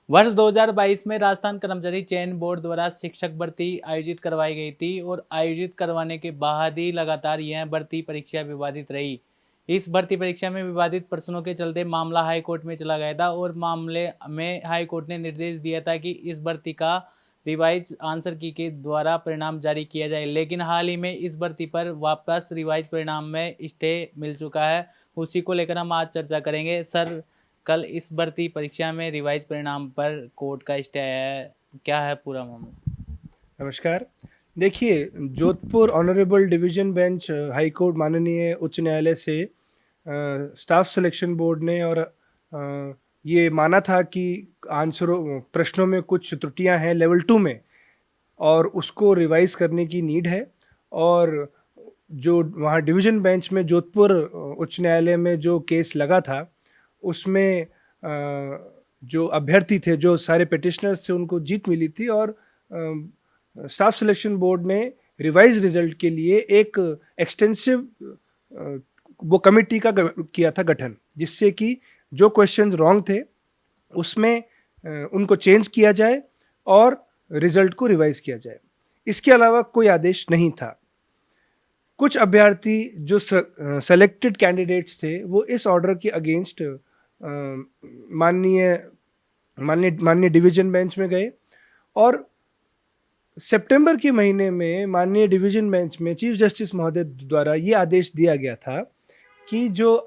वर्ष 2022 में राजस्थान कर्मचारी चयन बोर्ड द्वारा शिक्षक भर्ती आयोजित करवाई गई थी और आयोजित करवाने के बाद ही लगातार यह भर्ती परीक्षा विवादित रही। इस भर्ती परीक्षा में विवादित प्रश्नों के चलते मामला हाई कोर्ट में चला गया था और मामले में हाई कोर्ट ने निर्देश दिया था कि इस भर्ती का रिवाइज आंसर की के द्वारा परिणाम जारी किया जाए, लेकिन हाल ही में इस भर्ती पर वापस रिवाइज परिणाम में स्टे मिल चुका है। उसी को लेकर हम आज चर्चा करेंगे। सर, कल इस भर्ती परीक्षा में रिवाइज परिणाम पर कोर्ट का स्टे आया है, क्या है पूरा मामला? नमस्कार। देखिए, Jodhpur honourable division bench high court माननीय उच्च न्यायालय से स्टाफ सिलेक्शन बोर्ड ने और ये माना था कि आंसरों प्रश्नों में कुछ त्रुटियां हैं लेवल 2 में और उसको रिवाइज करने की नीड है। और जो वहाँ डिवीजन बेंच में जोधपुर उच्च न्यायालय में जो केस लगा था उसमें जो अभ्यर्थी थे, जो सारे पिटिशनर्स थे, उनको जीत मिली थी और स्टाफ सिलेक्शन बोर्ड ने रिवाइज रिजल्ट के लिए एक एक्सटेंसिव वो कमिटी का किया था गठन, जिससे कि जो क्वेश्चंस रॉन्ग थे उसमें उनको चेंज किया जाए और रिजल्ट को रिवाइज किया जाए। इसके अलावा कोई आदेश नहीं था। कुछ अभ्यर्थी जो सेलेक्टेड कैंडिडेट्स थे वो इस ऑर्डर के अगेंस्ट माननीय माननीय माननीय डिवीजन बेंच में गए और सितंबर के महीने में माननीय डिवीजन बेंच में चीफ जस्टिस महोदय द्वारा ये आदेश दिया गया था कि जो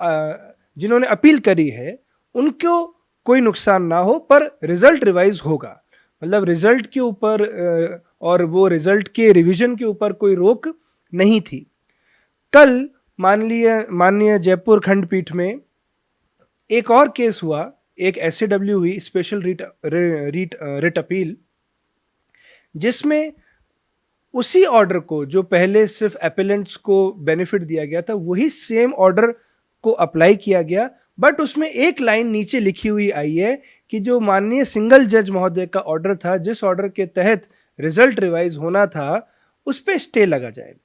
जिन्होंने अपील करी है उनको कोई नुकसान ना हो, पर रिजल्ट रिवाइज होगा। मतलब रिजल्ट के ऊपर और वो रिजल्ट के रिवीजन के ऊपर कोई रोक नहीं थी। कल माननीय जयपुर खंडपीठ में एक और केस हुआ, एक SAW हुई, स्पेशल रिट अपील, जिसमें उसी ऑर्डर को जो पहले सिर्फ एपेलेंट्स को बेनिफिट दिया गया था वही सेम ऑर्डर को अप्लाई किया गया, बट उसमें एक लाइन नीचे लिखी हुई आई है कि जो माननीय सिंगल जज महोदय का ऑर्डर था, जिस ऑर्डर के तहत रिजल्ट रिवाइज होना था, उस पर स्टे लगा जाए।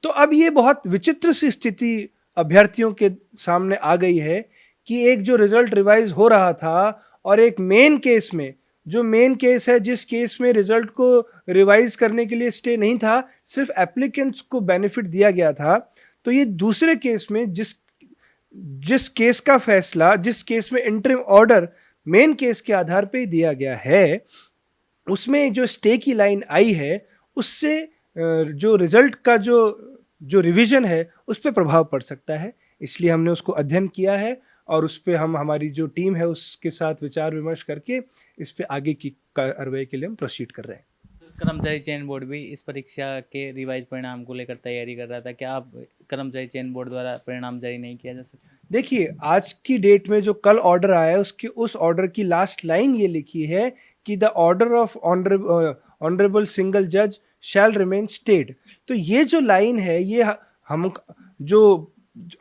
तो अब ये बहुत विचित्र सी स्थिति अभ्यर्थियों के सामने आ गई है कि एक जो रिजल्ट रिवाइज हो रहा था और एक मेन केस में, जो मेन केस है जिस केस में रिजल्ट को रिवाइज करने के लिए स्टे नहीं था, सिर्फ एप्लीकेंट्स को बेनिफिट दिया गया था। तो ये दूसरे केस में जिस केस का फैसला, जिस केस में इंटरिम ऑर्डर मेन केस के आधार पे दिया गया है, उसमें जो स्टे की लाइन आई है उससे जो रिजल्ट का जो रिवीजन है उस पर प्रभाव पड़ सकता है। इसलिए हमने उसको अध्ययन किया है और उस पर हमारी जो टीम है उसके साथ विचार विमर्श करके इस पे आगे की कार्रवाई के लिए हम प्रोसीड कर रहे हैं। कर्मचारी चयन बोर्ड भी इस परीक्षा के रिवाइज परिणाम को लेकर तैयारी कर रहा था, क्या आप कर्मचारी चयन बोर्ड द्वारा परिणाम जारी नहीं किया जा सकता? देखिए, आज की डेट में जो कल ऑर्डर आया है उसके उस ऑर्डर की लास्ट लाइन ये लिखी है कि the order of honourable single जज शैल रिमेन स्टेड। तो ये जो लाइन है ये हम जो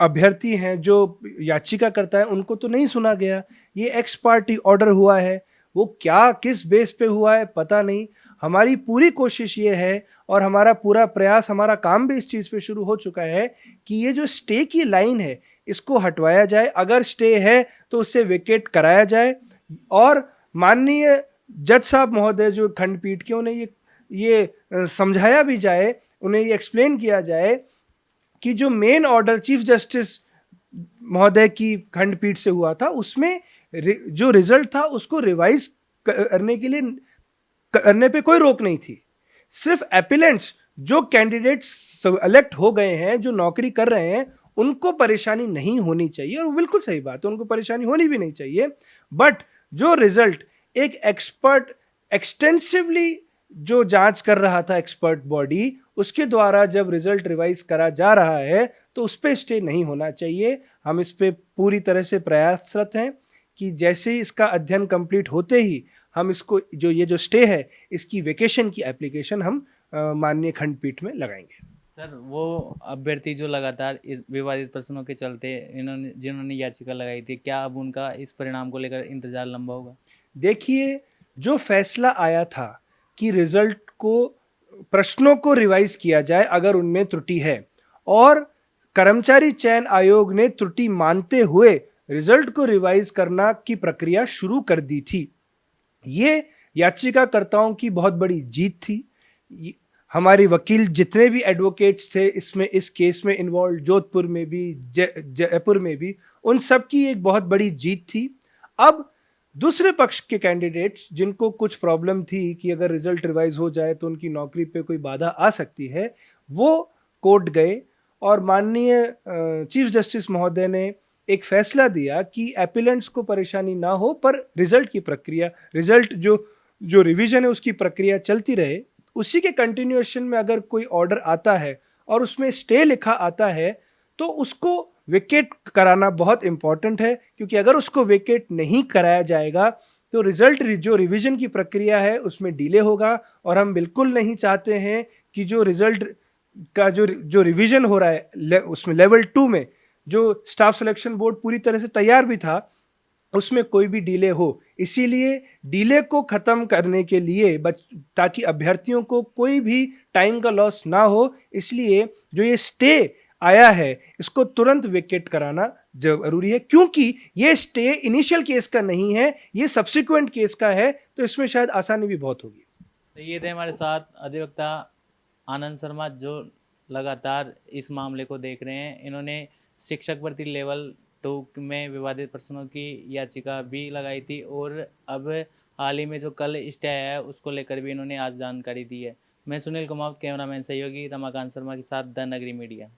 अभ्यर्थी हैं, जो याचिका करता है, उनको तो नहीं सुना गया। ये एक्स पार्टी ऑर्डर हुआ है, वो क्या किस बेस पे हुआ है पता नहीं। हमारी पूरी कोशिश ये है और हमारा पूरा प्रयास, हमारा काम भी इस चीज़ पे शुरू हो चुका है कि ये जो स्टे की लाइन है इसको हटवाया जाए। अगर स्टे है तो उससे वेकेट कराया जाए और माननीय जज साहब महोदय जो खंडपीठ के, उन्हें ये समझाया भी जाए, उन्हें ये एक्सप्लेन किया जाए कि जो मेन ऑर्डर चीफ जस्टिस महोदय की खंडपीठ से हुआ था उसमें जो रिजल्ट था उसको रिवाइज करने पे कोई रोक नहीं थी। सिर्फ एपिलेंट्स, जो कैंडिडेट्स सेलेक्ट हो गए हैं, जो नौकरी कर रहे हैं, उनको परेशानी नहीं होनी चाहिए और बिल्कुल सही बात है, उनको परेशानी होनी भी नहीं चाहिए। बट जो रिजल्ट एक एक्सपर्ट एक्सटेंसिवली जो जांच कर रहा था, एक्सपर्ट बॉडी, उसके द्वारा जब रिजल्ट रिवाइज करा जा रहा है तो उस पर स्टे नहीं होना चाहिए। हम इस पे पूरी तरह से प्रयासरत हैं कि जैसे ही इसका अध्ययन कंप्लीट होते ही हम इसको जो स्टे है इसकी वेकेशन की एप्लीकेशन हम माननीय खंडपीठ में लगाएंगे। सर, वो अभ्यर्थी जो लगातार इस विवादित प्रश्नों के चलते जिन्होंने याचिका लगाई थी, क्या अब उनका इस परिणाम को लेकर इंतजार लंबा होगा? देखिए, जो फैसला आया था कि रिजल्ट को, प्रश्नों को रिवाइज किया जाए अगर उनमें त्रुटि है, और कर्मचारी चयन आयोग ने त्रुटि मानते हुए रिजल्ट को रिवाइज करना की प्रक्रिया शुरू कर दी थी। ये याचिकाकर्ताओं की बहुत बड़ी जीत थी। हमारे वकील जितने भी एडवोकेट्स थे इसमें, इस केस में इन्वॉल्व, जोधपुर में भी, जयपुर में भी, उन सब की एक बहुत बड़ी जीत थी। अब दूसरे पक्ष के कैंडिडेट्स जिनको कुछ प्रॉब्लम थी कि अगर रिजल्ट रिवाइज हो जाए तो उनकी नौकरी पे कोई बाधा आ सकती है, वो कोर्ट गए और माननीय चीफ जस्टिस महोदय ने एक फैसला दिया कि एपिलेंट्स को परेशानी ना हो, पर रिजल्ट की प्रक्रिया, रिजल्ट जो रिवीजन है उसकी प्रक्रिया चलती रहे। उसी के कंटिन्यूएशन में अगर कोई ऑर्डर आता है और उसमें स्टे लिखा आता है तो उसको वेकेट कराना बहुत इंपॉर्टेंट है, क्योंकि अगर उसको वेकेट नहीं कराया जाएगा तो रिजल्ट जो रिवीजन की प्रक्रिया है उसमें डिले होगा। और हम बिल्कुल नहीं चाहते हैं कि जो रिजल्ट का जो रिवीजन हो रहा है उसमें लेवल 2 में जो स्टाफ सिलेक्शन बोर्ड पूरी तरह से तैयार भी था, उसमें कोई भी डिले हो। इसीलिए डिले को खत्म करने के लिए ताकि अभ्यर्थियों को कोई भी टाइम का लॉस ना हो, इसलिए जो ये स्टे आया है इसको तुरंत वेकेट कराना जरूरी है, क्योंकि ये स्टे इनिशियल केस का नहीं है, ये सब्सिक्वेंट केस का है, तो इसमें शायद आसानी भी बहुत होगी। तो ये थे हमारे साथ अधिवक्ता आनंद शर्मा जो लगातार इस मामले को देख रहे हैं। इन्होंने शिक्षक भर्ती लेवल 2 में विवादित प्रश्नों की याचिका भी लगाई थी और अब हाल ही में जो कल स्टे आया है उसको लेकर भी इन्होंने आज जानकारी दी है। मैं सुनील कुमार, कैमरामैन सहयोगी रमाकांत शर्मा के साथ द नगरी मीडिया।